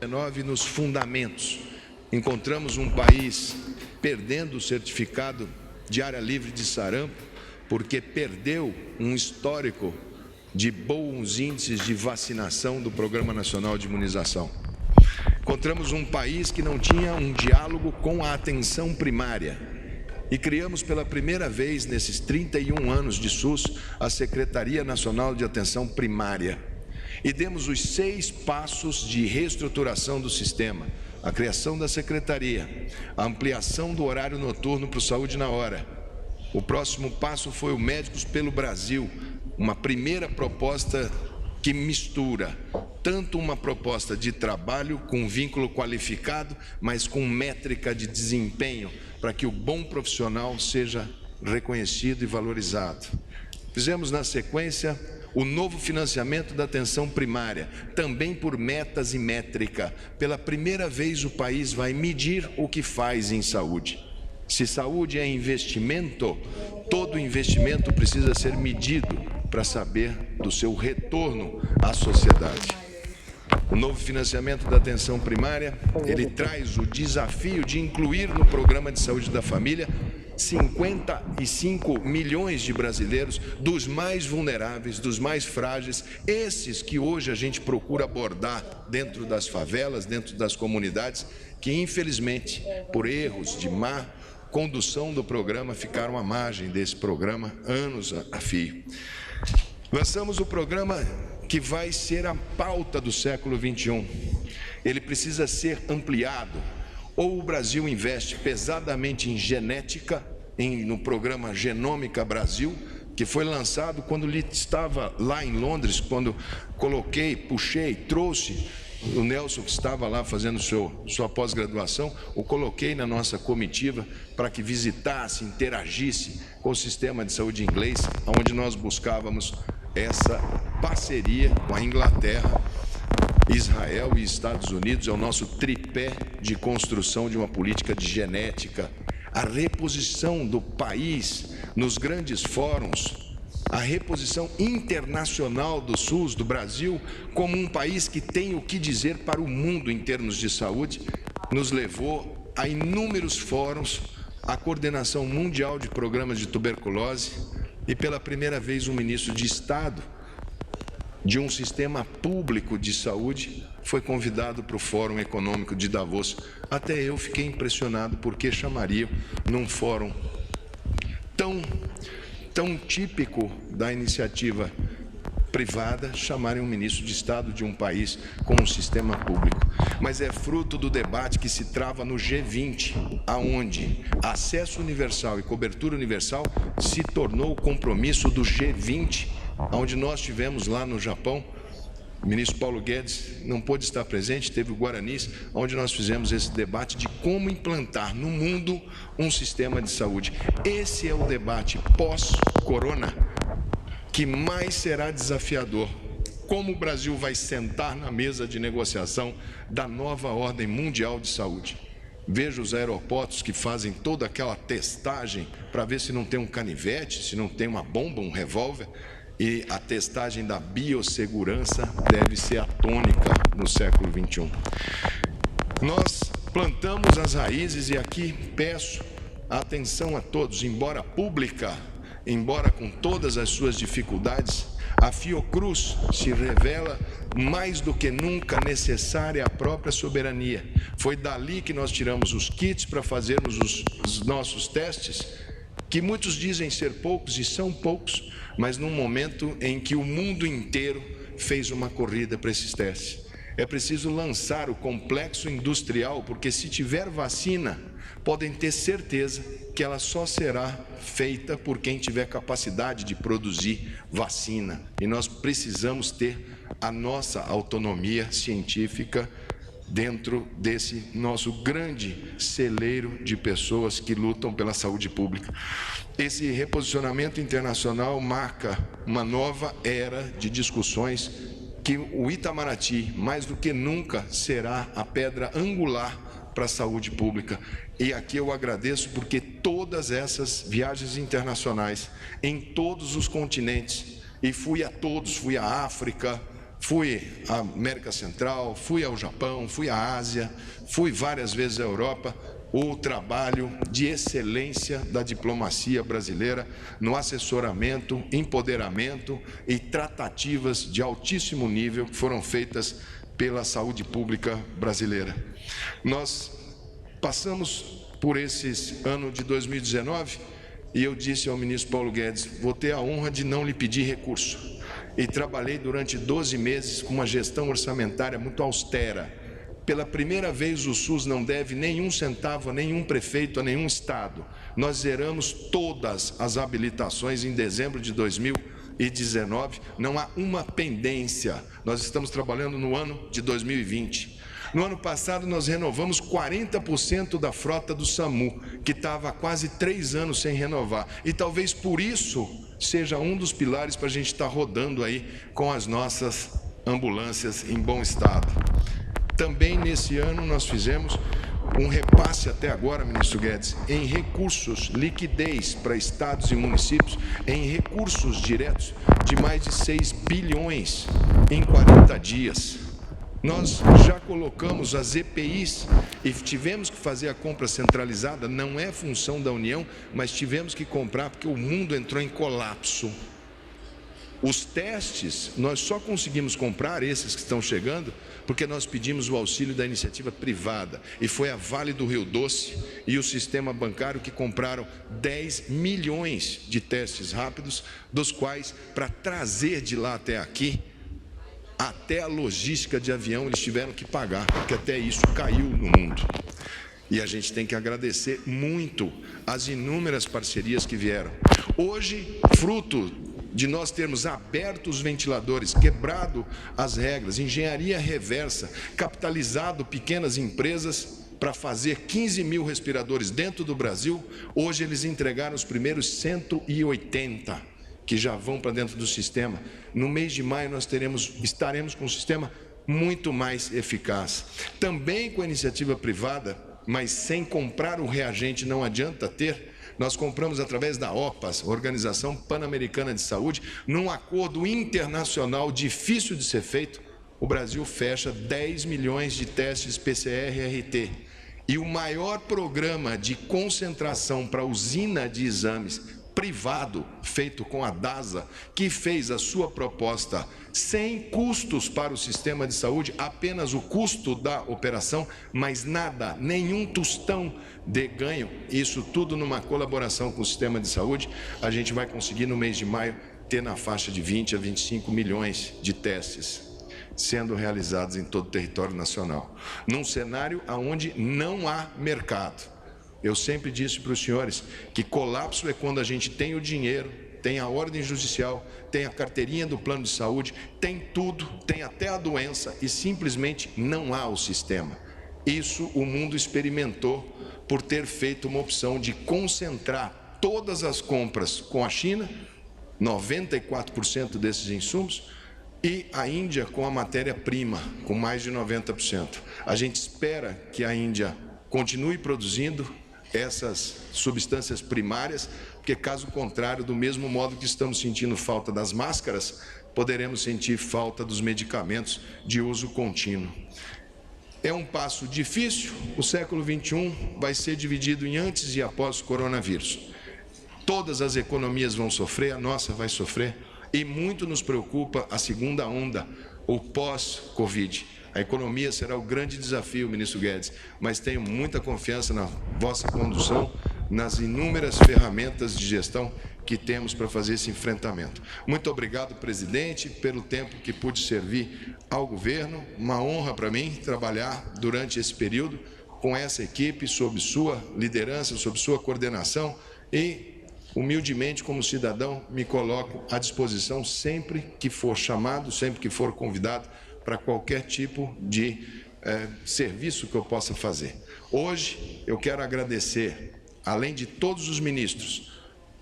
Nos fundamentos, encontramos um país perdendo o certificado de área livre de sarampo, porque perdeu um histórico de bons índices de vacinação do Programa Nacional de Imunização. Encontramos um país que não tinha um diálogo com a atenção primária e criamos pela primeira vez nesses 31 anos de SUS a Secretaria Nacional de Atenção Primária. E demos os 6 passos de reestruturação do sistema: a criação da secretaria, a ampliação do horário noturno para o Saúde na Hora. O próximo passo foi o Médicos pelo Brasil, uma primeira proposta que mistura tanto uma proposta de trabalho com vínculo qualificado, mas com métrica de desempenho, para que o bom profissional seja reconhecido e valorizado. Fizemos na sequência o novo financiamento da atenção primária, também por metas e métrica. Pela primeira vez o país vai medir o que faz em saúde. Se saúde é investimento, todo investimento precisa ser medido para saber do seu retorno à sociedade. O novo financiamento da atenção primária, ele traz o desafio de incluir no Programa de Saúde da Família 55 milhões de brasileiros, dos mais vulneráveis, dos mais frágeis, esses que hoje a gente procura abordar dentro das favelas, dentro das comunidades, que infelizmente, por erros de má condução do programa, ficaram à margem desse programa anos a fio. Lançamos o programa que vai ser a pauta do século XXI. Ele precisa ser ampliado. Ou o Brasil investe pesadamente em genética, no programa Genômica Brasil, que foi lançado quando ele estava lá em Londres, quando trouxe o Nelson, que estava lá fazendo sua pós-graduação, o coloquei na nossa comitiva para que visitasse, interagisse com o sistema de saúde inglês, onde nós buscávamos essa parceria com a Inglaterra, Israel e Estados Unidos. É o nosso tripé de construção de uma política de genética, a reposição do país nos grandes fóruns, a reposição internacional do SUS, do Brasil, como um país que tem o que dizer para o mundo em termos de saúde, nos levou a inúmeros fóruns, a coordenação mundial de programas de tuberculose e, pela primeira vez, um ministro de Estado de um sistema público de saúde foi convidado para o Fórum Econômico de Davos. Até eu fiquei impressionado porque chamariam num fórum tão típico da iniciativa privada, chamarem um ministro de Estado de um país com um sistema público. Mas é fruto do debate que se trava no G20, aonde acesso universal e cobertura universal se tornou o compromisso do G20, onde nós tivemos lá no Japão. O ministro Paulo Guedes não pôde estar presente, teve o Guaranis, onde nós fizemos esse debate de como implantar no mundo um sistema de saúde. Esse é o debate pós-corona que mais será desafiador. Como o Brasil vai sentar na mesa de negociação da nova ordem mundial de saúde? Veja os aeroportos que fazem toda aquela testagem para ver se não tem um canivete, se não tem uma bomba, um revólver. E a testagem da biossegurança deve ser a tônica no século XXI. Nós plantamos as raízes e aqui peço atenção a todos, embora pública, embora com todas as suas dificuldades, a Fiocruz se revela mais do que nunca necessária à própria soberania. Foi dali que nós tiramos os kits para fazermos os nossos testes, que muitos dizem ser poucos e são poucos, mas num momento em que o mundo inteiro fez uma corrida para esses testes. É preciso lançar o complexo industrial, porque se tiver vacina, podem ter certeza que ela só será feita por quem tiver capacidade de produzir vacina. E nós precisamos ter a nossa autonomia científica dentro desse nosso grande celeiro de pessoas que lutam pela saúde pública. Esse reposicionamento internacional marca uma nova era de discussões que o Itamaraty, mais do que nunca, será a pedra angular para a saúde pública. E aqui eu agradeço porque todas essas viagens internacionais, em todos os continentes, e fui a todos, fui à África, fui à América Central, fui ao Japão, fui à Ásia, fui várias vezes à Europa. O trabalho de excelência da diplomacia brasileira no assessoramento, empoderamento e tratativas de altíssimo nível que foram feitas pela saúde pública brasileira. Nós passamos por esse ano de 2019 e eu disse ao ministro Paulo Guedes, vou ter a honra de não lhe pedir recurso. E trabalhei durante 12 meses com uma gestão orçamentária muito austera. Pela primeira vez o SUS não deve nenhum centavo a nenhum prefeito, a nenhum estado. Nós zeramos todas as habilitações em dezembro de 2019, não há uma pendência. Nós estamos trabalhando no ano de 2020. No ano passado nós renovamos 40% da frota do SAMU, que estava há quase 3 anos sem renovar. E talvez por isso seja um dos pilares para a gente estar rodando aí com as nossas ambulâncias em bom estado. Também nesse ano nós fizemos um repasse até agora, ministro Guedes, em recursos, liquidez para estados e municípios, em recursos diretos de mais de 6 bilhões em 40 dias. Nós já colocamos as EPIs e tivemos que fazer a compra centralizada, não é função da União, mas tivemos que comprar porque o mundo entrou em colapso. Os testes, nós só conseguimos comprar esses que estão chegando porque nós pedimos o auxílio da iniciativa privada. E foi a Vale do Rio Doce e o sistema bancário que compraram 10 milhões de testes rápidos, dos quais, para trazer de lá até aqui, até a logística de avião eles tiveram que pagar, porque até isso caiu no mundo. E a gente tem que agradecer muito as inúmeras parcerias que vieram. Hoje, fruto de nós termos aberto os ventiladores, quebrado as regras, engenharia reversa, capitalizado pequenas empresas para fazer 15 mil respiradores dentro do Brasil, hoje eles entregaram os primeiros 180, que já vão para dentro do sistema. No mês de maio nós estaremos com um sistema muito mais eficaz. Também com a iniciativa privada, mas sem comprar o reagente não adianta ter, nós compramos através da OPAS, Organização Pan-Americana de Saúde, num acordo internacional difícil de ser feito, o Brasil fecha 10 milhões de testes PCR-RT. E o maior programa de concentração para usina de exames privado, feito com a DASA, que fez a sua proposta sem custos para o sistema de saúde, apenas o custo da operação, mas nada, nenhum tostão de ganho, isso tudo numa colaboração com o sistema de saúde, a gente vai conseguir no mês de maio ter na faixa de 20 a 25 milhões de testes sendo realizados em todo o território nacional, num cenário onde não há mercado. Eu sempre disse para os senhores que colapso é quando a gente tem o dinheiro, tem a ordem judicial, tem a carteirinha do plano de saúde, tem tudo, tem até a doença e simplesmente não há o sistema. Isso o mundo experimentou por ter feito uma opção de concentrar todas as compras com a China, 94% desses insumos, e a Índia com a matéria-prima, com mais de 90%. A gente espera que a Índia continue produzindo essas substâncias primárias, porque caso contrário, do mesmo modo que estamos sentindo falta das máscaras, poderemos sentir falta dos medicamentos de uso contínuo. É um passo difícil, o século XXI vai ser dividido em antes e após o coronavírus. Todas as economias vão sofrer, a nossa vai sofrer, e muito nos preocupa a segunda onda, o pós-Covid. A economia será o grande desafio, ministro Guedes, mas tenho muita confiança na vossa condução, nas inúmeras ferramentas de gestão que temos para fazer esse enfrentamento. Muito obrigado, presidente, pelo tempo que pude servir ao governo. Uma honra para mim trabalhar durante esse período com essa equipe, sob sua liderança, sob sua coordenação e, humildemente, como cidadão, me coloco à disposição sempre que for chamado, sempre que for convidado, para qualquer tipo de serviço que eu possa fazer. Hoje, eu quero agradecer, além de todos os ministros,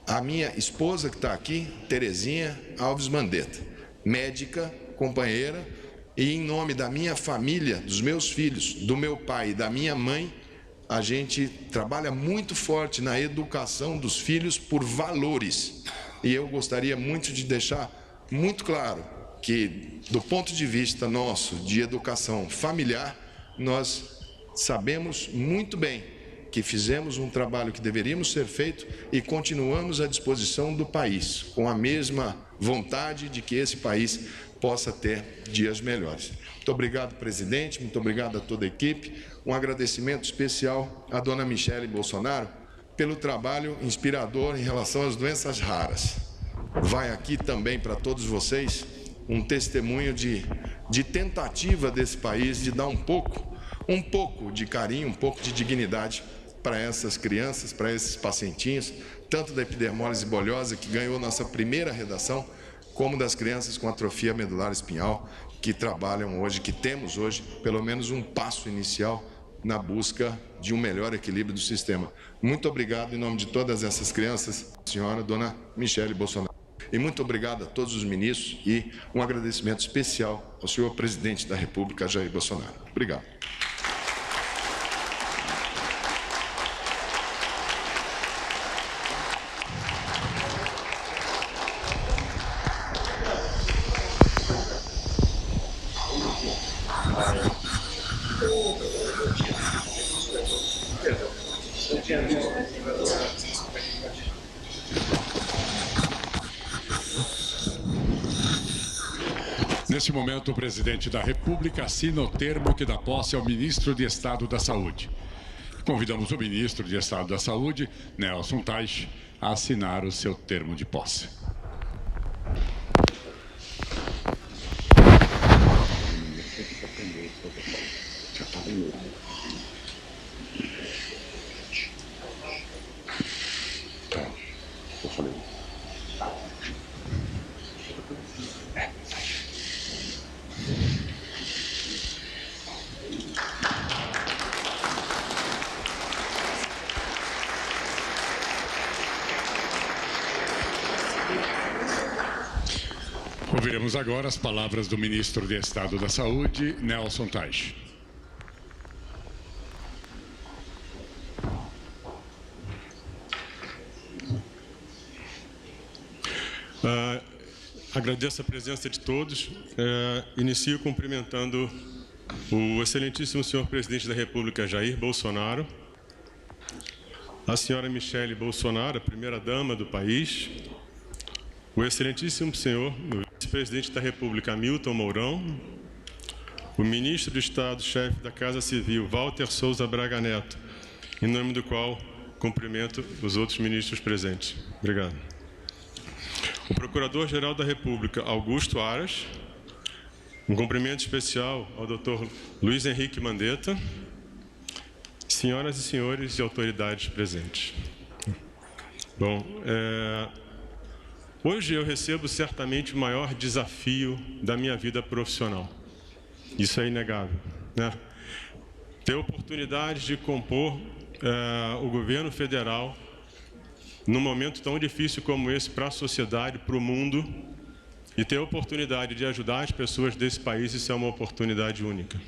a minha esposa que está aqui, Terezinha Alves Mandetta, médica, companheira, e em nome da minha família, dos meus filhos, do meu pai e da minha mãe, a gente trabalha muito forte na educação dos filhos por valores. E eu gostaria muito de deixar muito claro que, do ponto de vista nosso, de educação familiar, nós sabemos muito bem que fizemos um trabalho que deveríamos ser feito e continuamos à disposição do país, com a mesma vontade de que esse país possa ter dias melhores. Muito obrigado, presidente, muito obrigado a toda a equipe. Um agradecimento especial à dona Michele Bolsonaro pelo trabalho inspirador em relação às doenças raras. Vai aqui também para todos vocês um testemunho de tentativa desse país de dar um pouco de carinho, um pouco de dignidade para essas crianças, para esses pacientinhos, tanto da epidermólise bolhosa, que ganhou nossa primeira redação, como das crianças com atrofia medular espinhal, que trabalham hoje, que temos hoje, pelo menos um passo inicial na busca de um melhor equilíbrio do sistema. Muito obrigado em nome de todas essas crianças, senhora dona Michele Bolsonaro. E muito obrigado a todos os ministros e um agradecimento especial ao senhor presidente da República, Jair Bolsonaro. Obrigado. Neste momento, o presidente da República assina o termo que dá posse ao ministro de Estado da Saúde. Convidamos o ministro de Estado da Saúde, Nelson Teich, a assinar o seu termo de posse. Ouviremos agora as palavras do ministro de Estado da Saúde, Nelson Teich. Agradeço a presença de todos. Inicio cumprimentando o excelentíssimo senhor presidente da República, Jair Bolsonaro, a senhora Michele Bolsonaro, a primeira-dama do país, o excelentíssimo senhor vice-presidente da República, Hamilton Mourão, o ministro do Estado, chefe da Casa Civil, Walter Souza Braga Neto, em nome do qual cumprimento os outros ministros presentes. Obrigado. O Procurador-Geral da República, Augusto Aras, um cumprimento especial ao Dr. Luiz Henrique Mandetta, senhoras e senhores e autoridades presentes. Bom, hoje eu recebo certamente o maior desafio da minha vida profissional. Isso é inegável, né? Ter a oportunidade de compor o governo federal num momento tão difícil como esse para a sociedade, para o mundo, e ter a oportunidade de ajudar as pessoas desse país, isso é uma oportunidade única.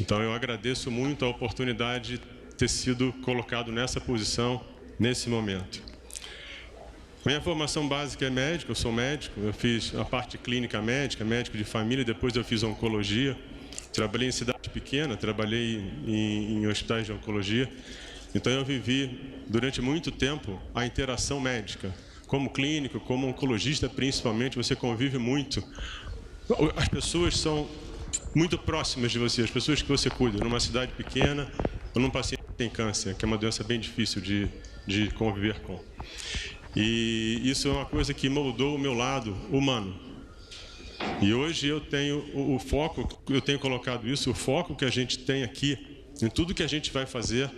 Então eu agradeço muito a oportunidade de ter sido colocado nessa posição, nesse momento. Minha formação básica é médico, eu sou médico, eu fiz a parte clínica médica, médico de família, depois eu fiz oncologia, trabalhei em cidade pequena, trabalhei em hospitais de oncologia. Então eu vivi durante muito tempo a interação médica. Como clínico, como oncologista principalmente, você convive muito. As pessoas são muito próximas de você, as pessoas que você cuida, numa cidade pequena ou num paciente que tem câncer, que é uma doença bem difícil de conviver com. E isso é uma coisa que moldou o meu lado humano. E hoje eu tenho o foco, eu tenho colocado isso, o foco que a gente tem aqui, em tudo que a gente vai fazer,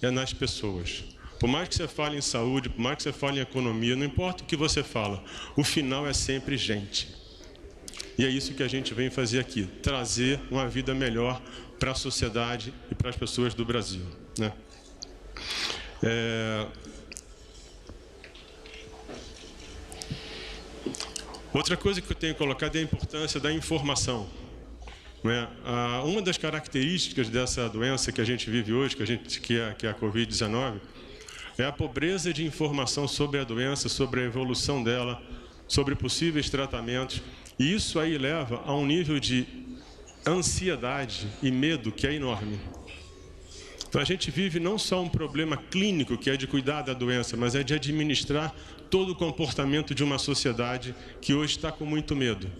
é nas pessoas. Por mais que você fale em saúde, por mais que você fale em economia, não importa o que você fala, o final é sempre gente. E é isso que a gente vem fazer aqui, trazer uma vida melhor para a sociedade e para as pessoas do Brasil, né? Outra coisa que eu tenho colocado é a importância da informação. Uma das características dessa doença que a gente vive hoje, que é a Covid-19, é a pobreza de informação sobre a doença, sobre a evolução dela, sobre possíveis tratamentos. E isso aí leva a um nível de ansiedade e medo que é enorme. Então, a gente vive não só um problema clínico, que é de cuidar da doença, mas é de administrar todo o comportamento de uma sociedade que hoje está com muito medo.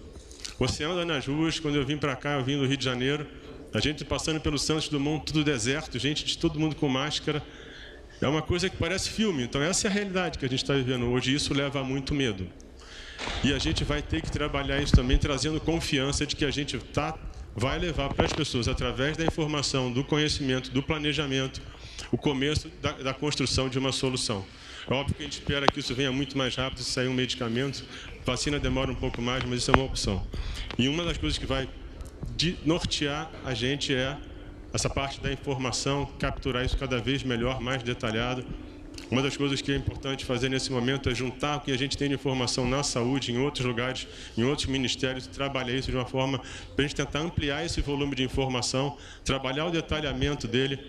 Você anda nas ruas, quando eu vim para cá, eu vim do Rio de Janeiro, a gente passando pelo Santos Dumont, tudo deserto, gente de todo mundo com máscara. É uma coisa que parece filme. Então, essa é a realidade que a gente está vivendo hoje, e isso leva a muito medo. E a gente vai ter que trabalhar isso também, trazendo confiança de que a gente vai levar para as pessoas, através da informação, do conhecimento, do planejamento, o começo da construção de uma solução. É óbvio que a gente espera que isso venha muito mais rápido, se sair um medicamento. Vacina demora um pouco mais, mas isso é uma opção. E uma das coisas que vai nortear a gente é essa parte da informação, capturar isso cada vez melhor, mais detalhado. Uma das coisas que é importante fazer nesse momento é juntar o que a gente tem de informação na saúde, em outros lugares, em outros ministérios, e trabalhar isso de uma forma para a gente tentar ampliar esse volume de informação, trabalhar o detalhamento dele,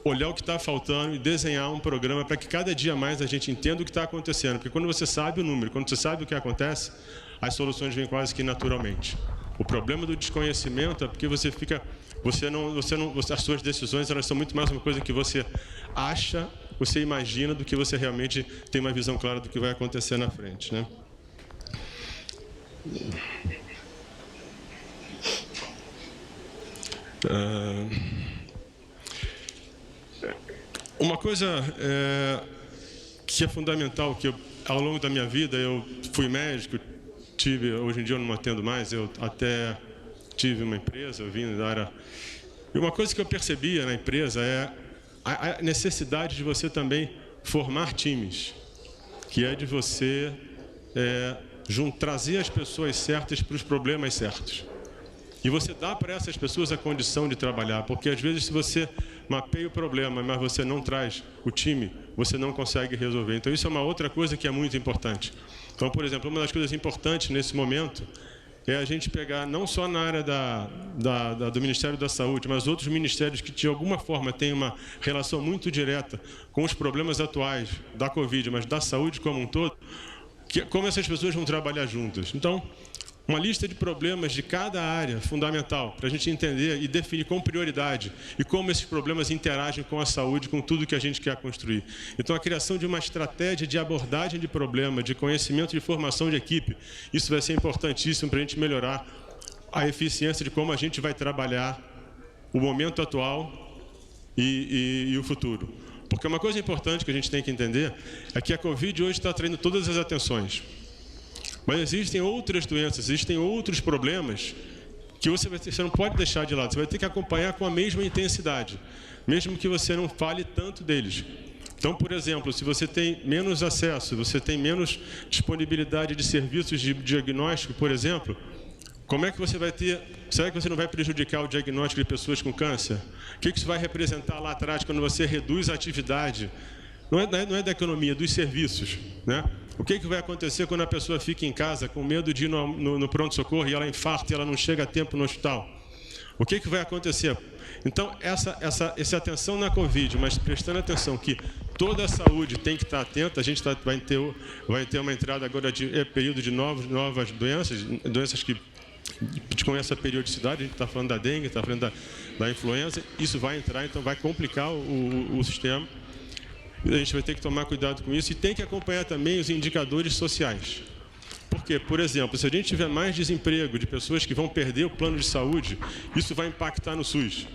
olhar o que está faltando e desenhar um programa para que cada dia mais a gente entenda o que está acontecendo. Porque quando você sabe o número, quando você sabe o que acontece, as soluções vêm quase que naturalmente. O problema do desconhecimento é porque as suas decisões, elas são muito mais uma coisa que você acha, você imagina, do que você realmente tem uma visão clara do que vai acontecer na frente, né? Uma coisa que é fundamental, que ao longo da minha vida, eu fui médico, hoje em dia eu não atendo mais, eu até tive uma empresa, eu vim da área. E uma coisa que eu percebia na empresa é a necessidade de você também formar times, que é de você trazer as pessoas certas para os problemas certos. E você dá para essas pessoas a condição de trabalhar, porque às vezes se você mapeia o problema, mas você não traz o time, você não consegue resolver. Então isso é uma outra coisa que é muito importante. Então, por exemplo, uma das coisas importantes nesse momento é a gente pegar, não só na área do Ministério da Saúde, mas outros ministérios que, de alguma forma, têm uma relação muito direta com os problemas atuais da Covid, mas da saúde como um todo, como essas pessoas vão trabalhar juntas. Então, uma lista de problemas de cada área fundamental, para a gente entender e definir com prioridade e como esses problemas interagem com a saúde, com tudo que a gente quer construir. Então, a criação de uma estratégia de abordagem de problema, de conhecimento, de formação de equipe, isso vai ser importantíssimo para a gente melhorar a eficiência de como a gente vai trabalhar o momento atual e o futuro. Porque uma coisa importante que a gente tem que entender é que a Covid hoje está atraindo todas as atenções. Mas existem outras doenças, existem outros problemas que você não pode deixar de lado. Você vai ter que acompanhar com a mesma intensidade, mesmo que você não fale tanto deles. Então, por exemplo, se você tem menos acesso, você tem menos disponibilidade de serviços de diagnóstico, por exemplo, como é que você vai ter... Será que você não vai prejudicar o diagnóstico de pessoas com câncer? O que isso vai representar lá atrás quando você reduz a atividade? Não é da economia, dos serviços, né? O que vai acontecer quando a pessoa fica em casa com medo de ir no pronto-socorro e ela infarta e ela não chega a tempo no hospital? O que vai acontecer? Então, essa atenção na Covid, mas prestando atenção que toda a saúde tem que estar atenta, a gente vai ter uma entrada agora de período de novas doenças que com essa periodicidade, a gente está falando da dengue, está falando da influenza, isso vai entrar, então vai complicar o sistema. A gente vai ter que tomar cuidado com isso e tem que acompanhar também os indicadores sociais. Porque, por exemplo, se a gente tiver mais desemprego de pessoas que vão perder o plano de saúde, isso vai impactar no SUS.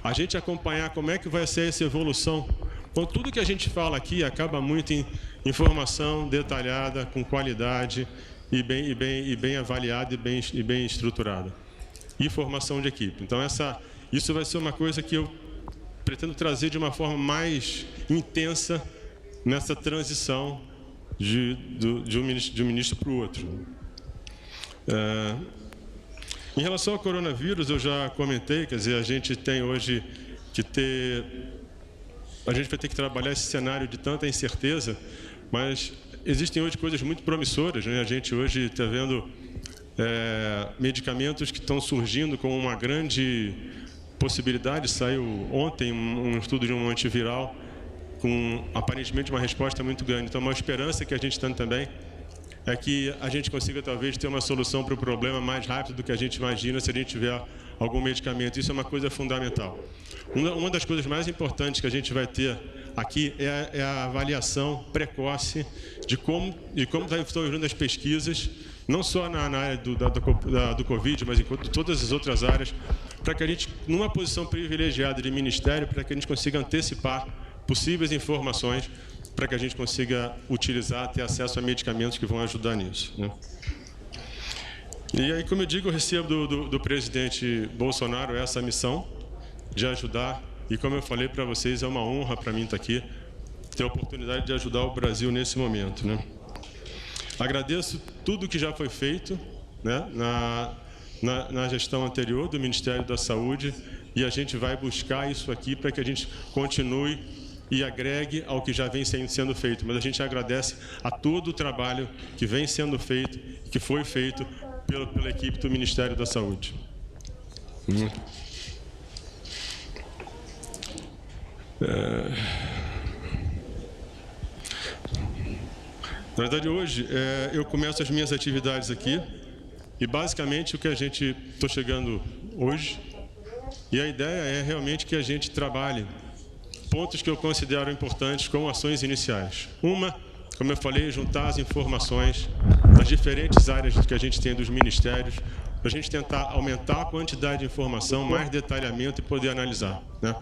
A gente acompanhar como é que vai ser essa evolução. Então, tudo que a gente fala aqui acaba muito em informação detalhada, com qualidade e bem avaliada e bem estruturada. E formação de equipe. Então, isso vai ser uma coisa que eu pretendo trazer de uma forma mais intensa nessa transição de um ministro para o outro. Em relação ao coronavírus, eu já comentei, quer dizer, a gente tem hoje a gente vai ter que trabalhar esse cenário de tanta incerteza, mas existem hoje coisas muito promissoras, né? A gente hoje está vendo medicamentos que estão surgindo com uma grande possibilidade. Saiu ontem um estudo de um antiviral com aparentemente uma resposta muito grande. Então, uma esperança que a gente tem também é que a gente consiga talvez ter uma solução para o problema mais rápido do que a gente imagina se a gente tiver algum medicamento. Isso é uma coisa fundamental. Uma das coisas mais importantes que a gente vai ter aqui é a avaliação precoce de como estão indo as pesquisas, não só na área do Covid, mas em todas as outras áreas, para que a gente, numa posição privilegiada de ministério, para que a gente consiga antecipar possíveis informações, para que a gente consiga utilizar, ter acesso a medicamentos que vão ajudar nisso, né? E aí, como eu digo, eu recebo do presidente Bolsonaro essa missão de ajudar, e como eu falei para vocês, é uma honra para mim estar aqui, ter a oportunidade de ajudar o Brasil nesse momento, né? Agradeço tudo que já foi feito, né, na gestão anterior do Ministério da Saúde, e a gente vai buscar isso aqui para que a gente continue e agregue ao que já vem sendo feito. Mas a gente agradece a todo o trabalho que vem sendo feito, que foi feito pela equipe do Ministério da Saúde. Na verdade, hoje, eu começo as minhas atividades aqui, e basicamente o que a gente... Estou chegando hoje, e a ideia é realmente que a gente trabalhe pontos que eu considero importantes como ações iniciais. Uma, como eu falei, juntar as informações das diferentes áreas que a gente tem dos ministérios, para a gente tentar aumentar a quantidade de informação, mais detalhamento e poder analisar, né?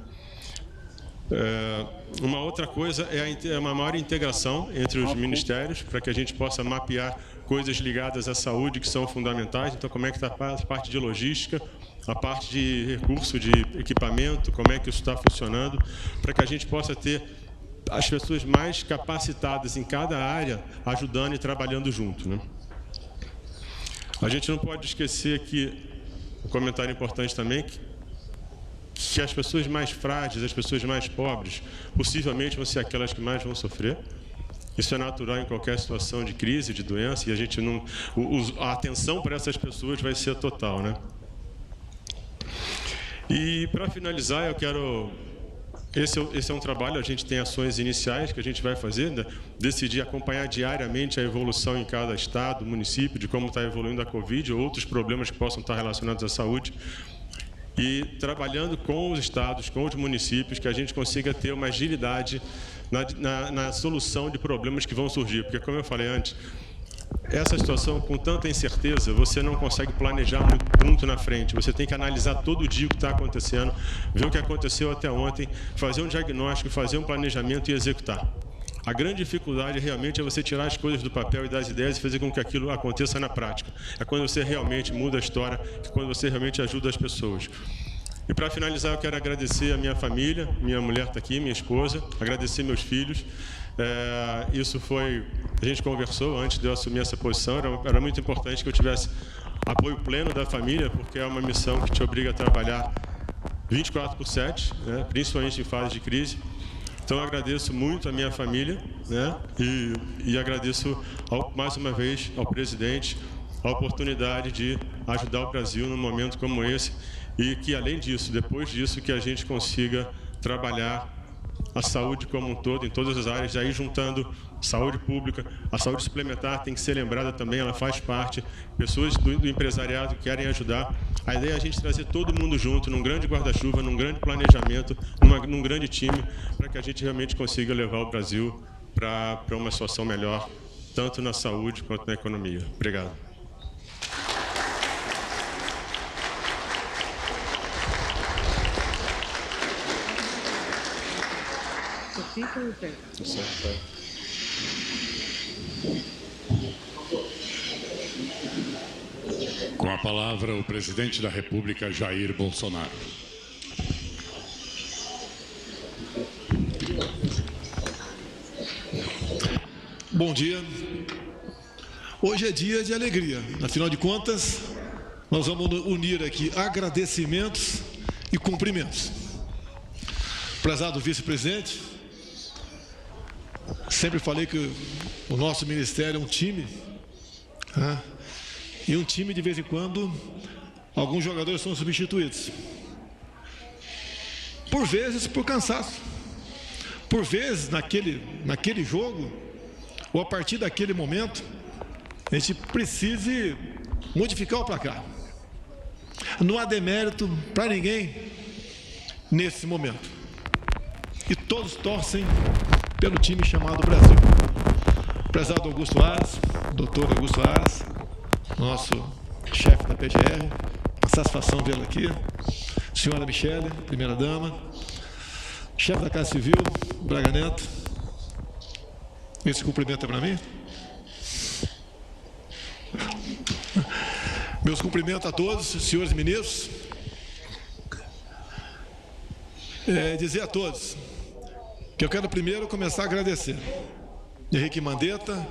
Uma outra coisa é uma maior integração entre os ministérios, para que a gente possa mapear coisas ligadas à saúde que são fundamentais. Então, como é que está a parte de logística, a parte de recurso, de equipamento, como é que isso está funcionando, para que a gente possa ter as pessoas mais capacitadas em cada área, ajudando e trabalhando junto, né? A gente não pode esquecer que, um comentário importante também, que as pessoas mais frágeis, as pessoas mais pobres, possivelmente vão ser aquelas que mais vão sofrer. Isso é natural em qualquer situação de crise, de doença, e a gente não... A atenção para essas pessoas vai ser total, né? E, para finalizar, eu quero... Esse é um trabalho, a gente tem ações iniciais que a gente vai fazer, né? Decidir acompanhar diariamente a evolução em cada estado, município, de como está evoluindo a Covid ou outros problemas que possam estar relacionados à saúde. E trabalhando com os estados, com os municípios, que a gente consiga ter uma agilidade na solução de problemas que vão surgir. Porque, como eu falei antes, essa situação, com tanta incerteza, você não consegue planejar muito na frente. Você tem que analisar todo dia o que está acontecendo, ver o que aconteceu até ontem, fazer um diagnóstico, fazer um planejamento e executar. A grande dificuldade realmente é você tirar as coisas do papel e das ideias e fazer com que aquilo aconteça na prática. É quando você realmente muda a história, é quando você realmente ajuda as pessoas. E, para finalizar, eu quero agradecer a minha família, minha mulher está aqui, minha esposa, agradecer meus filhos. Isso foi... A gente conversou antes de eu assumir essa posição, era muito importante que eu tivesse apoio pleno da família, porque é uma missão que te obriga a trabalhar 24/7, né, principalmente em fase de crise. Então, eu agradeço muito a minha família, né, e agradeço mais uma vez ao presidente a oportunidade de ajudar o Brasil num momento como esse, e que, além disso, depois disso, que a gente consiga trabalhar a saúde como um todo, em todas as áreas, aí juntando saúde pública, a saúde suplementar tem que ser lembrada também, ela faz parte, pessoas do empresariado que querem ajudar. A ideia é a gente trazer todo mundo junto, num grande guarda-chuva, num grande planejamento, num grande time, para que a gente realmente consiga levar o Brasil para uma situação melhor, tanto na saúde quanto na economia. Obrigado. Com a palavra, o presidente da República, Jair Bolsonaro. Bom dia. Hoje é dia de alegria. Afinal de contas, nós vamos unir aqui agradecimentos e cumprimentos. Prezado vice-presidente, sempre falei que o nosso ministério é um time, né? E um time, de vez em quando, alguns jogadores são substituídos. Por vezes, por cansaço. Por vezes, naquele jogo, ou a partir daquele momento, a gente precise modificar o placar. Não há demérito para ninguém nesse momento. E todos torcem pelo time chamado Brasil. Prezado Augusto Aras, doutor Augusto Aras, nosso chefe da PGR, uma satisfação vê-lo aqui. Senhora Michele, primeira-dama, chefe da Casa Civil, Braga Neto. Esse cumprimento é para mim? Meus cumprimentos a todos, senhores ministros. Dizer a todos que eu quero primeiro começar a agradecer Henrique Mandetta,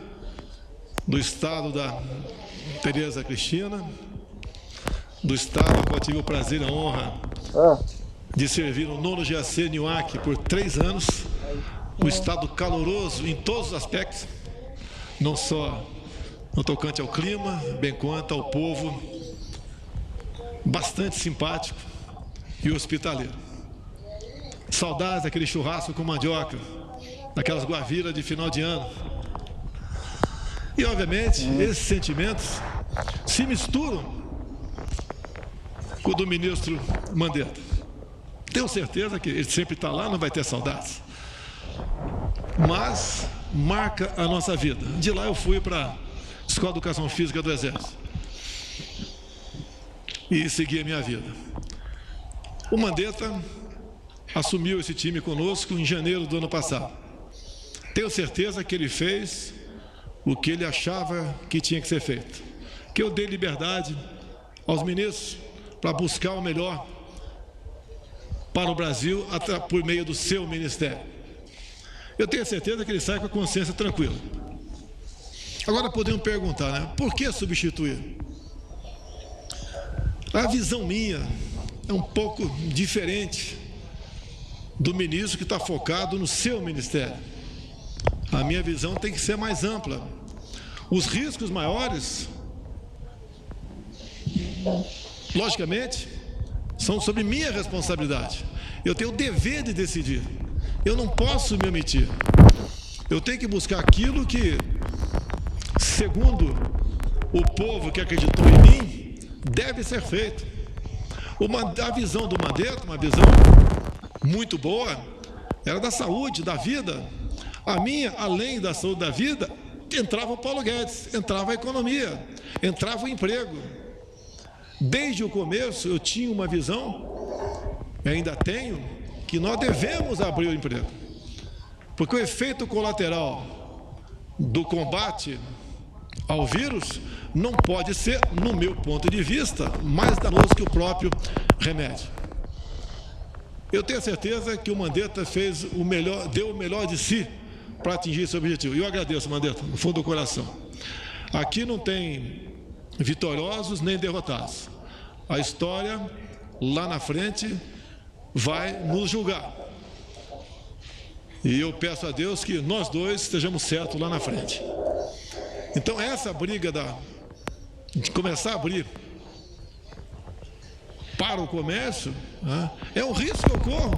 do estado da Tereza Cristina, do estado ao qual tive o prazer e a honra de servir no 9º GAC NIUAC por 3 anos, um estado caloroso em todos os aspectos, não só no tocante ao clima, bem quanto ao povo, bastante simpático e hospitaleiro. Saudades daquele churrasco com mandioca, daquelas guaviras de final de ano. E, obviamente, esses sentimentos se misturam com o do ministro Mandetta. Tenho certeza que ele sempre está lá, não vai ter saudades. Mas marca a nossa vida. De lá eu fui para a Escola de Educação Física do Exército e segui a minha vida. O Mandetta assumiu esse time conosco em janeiro do ano passado. Tenho certeza que ele fez o que ele achava que tinha que ser feito. Que eu dei liberdade aos ministros para buscar o melhor para o Brasil por meio do seu ministério. Eu tenho certeza que ele sai com a consciência tranquila. Agora podemos perguntar, né? Por que substituir? A visão minha é um pouco diferente do ministro que está focado no seu ministério. A minha visão tem que ser mais ampla. Os riscos maiores, logicamente, são sobre minha responsabilidade. Eu tenho o dever de decidir. Eu não posso me omitir. Eu tenho que buscar aquilo que, segundo o povo que acreditou em mim, deve ser feito. A visão do Mandetta, uma visão muito boa, era da saúde, da vida. A minha, além da saúde da vida, entrava o Paulo Guedes, entrava a economia, entrava o emprego. Desde o começo eu tinha uma visão, e ainda tenho, que nós devemos abrir o emprego. Porque o efeito colateral do combate ao vírus não pode ser, no meu ponto de vista, mais danoso que o próprio remédio. Eu tenho certeza que o Mandetta fez o melhor, deu o melhor de si para atingir esse objetivo. E eu agradeço, Mandetta, no fundo do coração. Aqui não tem vitoriosos nem derrotados. A história, lá na frente, vai nos julgar. E eu peço a Deus que nós dois estejamos certos lá na frente. Então, essa briga de começar a abrir para o comércio, né, é um risco que eu corro.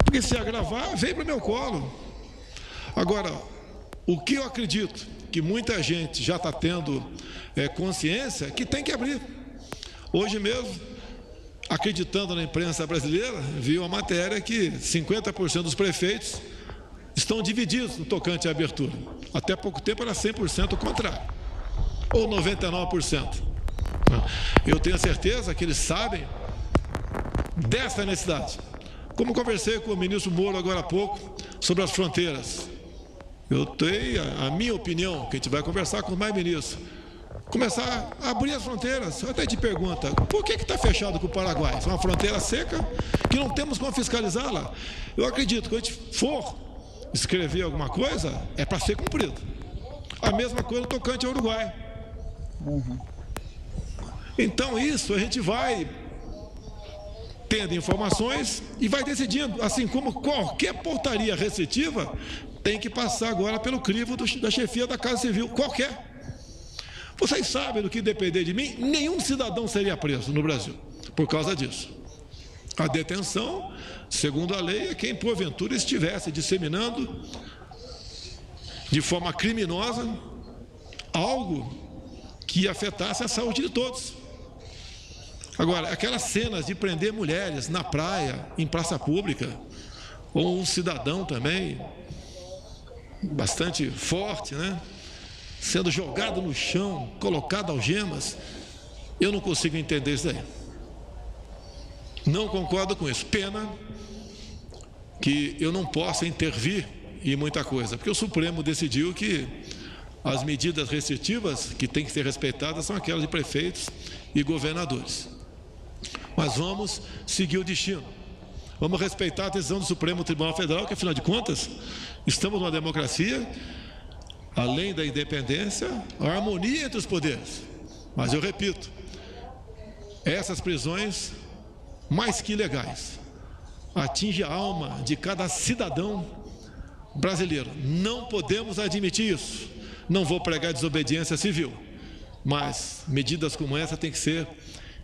Porque se agravar, vem para o meu colo. Agora, o que eu acredito que muita gente já está tendo consciência, que tem que abrir. Hoje mesmo, acreditando na imprensa brasileira, vi uma matéria que 50% dos prefeitos estão divididos no tocante à abertura. Até pouco tempo era 100% o contrário, ou 99%. Eu tenho certeza que eles sabem dessa necessidade. Como conversei com o ministro Moro agora há pouco sobre as fronteiras. Eu tenho a minha opinião, que a gente vai conversar com mais ministros. Começar a abrir as fronteiras. Eu até te pergunta, por que está fechado com o Paraguai? É uma fronteira seca que não temos como fiscalizá-la. Eu acredito que quando a gente for escrever alguma coisa, é para ser cumprido. A mesma coisa no tocante ao Uruguai. Então isso a gente vai tendo informações e vai decidindo, assim como qualquer portaria restritiva tem que passar agora pelo crivo da chefia da Casa Civil, qualquer. Vocês sabem, do que depender de mim, nenhum cidadão seria preso no Brasil por causa disso. A detenção, segundo a lei, é quem porventura estivesse disseminando de forma criminosa algo que afetasse a saúde de todos. Agora, aquelas cenas de prender mulheres na praia, em praça pública, ou um cidadão também, bastante forte, né? Sendo jogado no chão, colocado algemas, eu não consigo entender isso daí. Não concordo com isso. Pena que eu não possa intervir em muita coisa, porque o Supremo decidiu que as medidas restritivas que têm que ser respeitadas são aquelas de prefeitos e governadores. Mas vamos seguir o destino. Vamos respeitar a decisão do Supremo Tribunal Federal, que, afinal de contas, estamos numa democracia, além da independência, a harmonia entre os poderes. Mas eu repito, essas prisões, mais que ilegais, atingem a alma de cada cidadão brasileiro. Não podemos admitir isso. Não vou pregar desobediência civil, mas medidas como essa têm que ser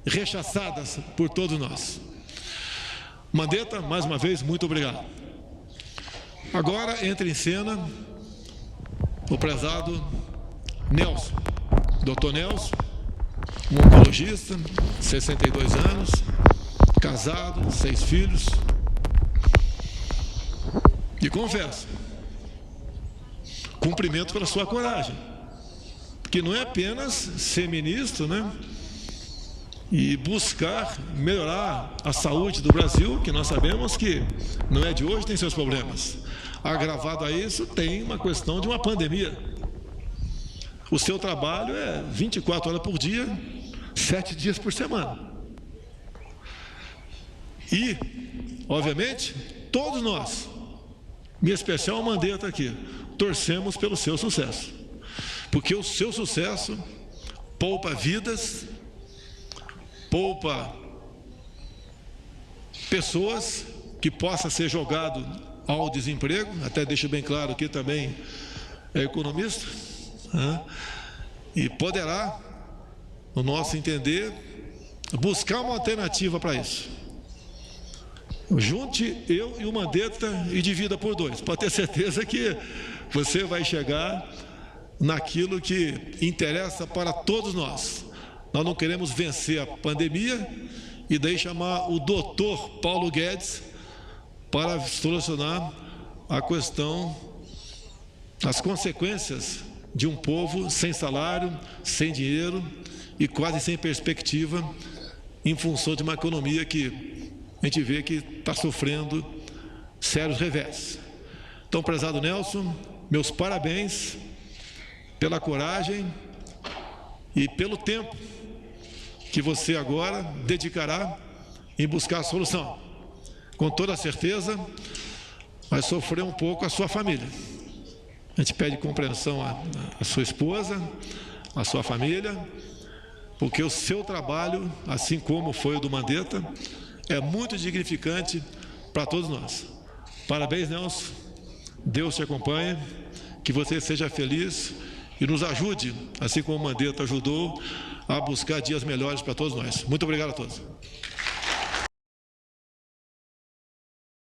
rechaçadas por todos nós. Mandetta, mais uma vez, muito obrigado. Agora entra em cena o prezado Nelson, Dr. Nelson, um oncologista, 62 anos, casado, 6 filhos. E confesso, cumprimento pela sua coragem, porque não é apenas ser ministro, né? E buscar melhorar a saúde do Brasil, que nós sabemos que não é de hoje, tem seus problemas. Agravado a isso, tem uma questão de uma pandemia. O seu trabalho é 24 horas por dia, 7 dias por semana. E, obviamente, todos nós, em especial o Mandetta aqui, torcemos pelo seu sucesso. Porque o seu sucesso poupa vidas, poupa pessoas que possa ser jogado ao desemprego, até deixo bem claro que também é economista, né? E poderá, no nosso entender, buscar uma alternativa para isso. Junte eu e o Mandetta e divida por 2. Pode ter certeza que você vai chegar naquilo que interessa para todos nós. Nós não queremos vencer a pandemia e daí chamar o doutor Paulo Guedes para solucionar a questão, as consequências de um povo sem salário, sem dinheiro e quase sem perspectiva, em função de uma economia que a gente vê que está sofrendo sérios revés. Então, prezado Nelson, meus parabéns pela coragem e pelo tempo que você agora dedicará em buscar a solução. Com toda certeza, vai sofrer um pouco a sua família. A gente pede compreensão à sua esposa, à sua família, porque o seu trabalho, assim como foi o do Mandetta, é muito dignificante para todos nós. Parabéns, Nelson. Deus te acompanhe, que você seja feliz e nos ajude, assim como o Mandetta ajudou, a buscar dias melhores para todos nós. Muito obrigado a todos.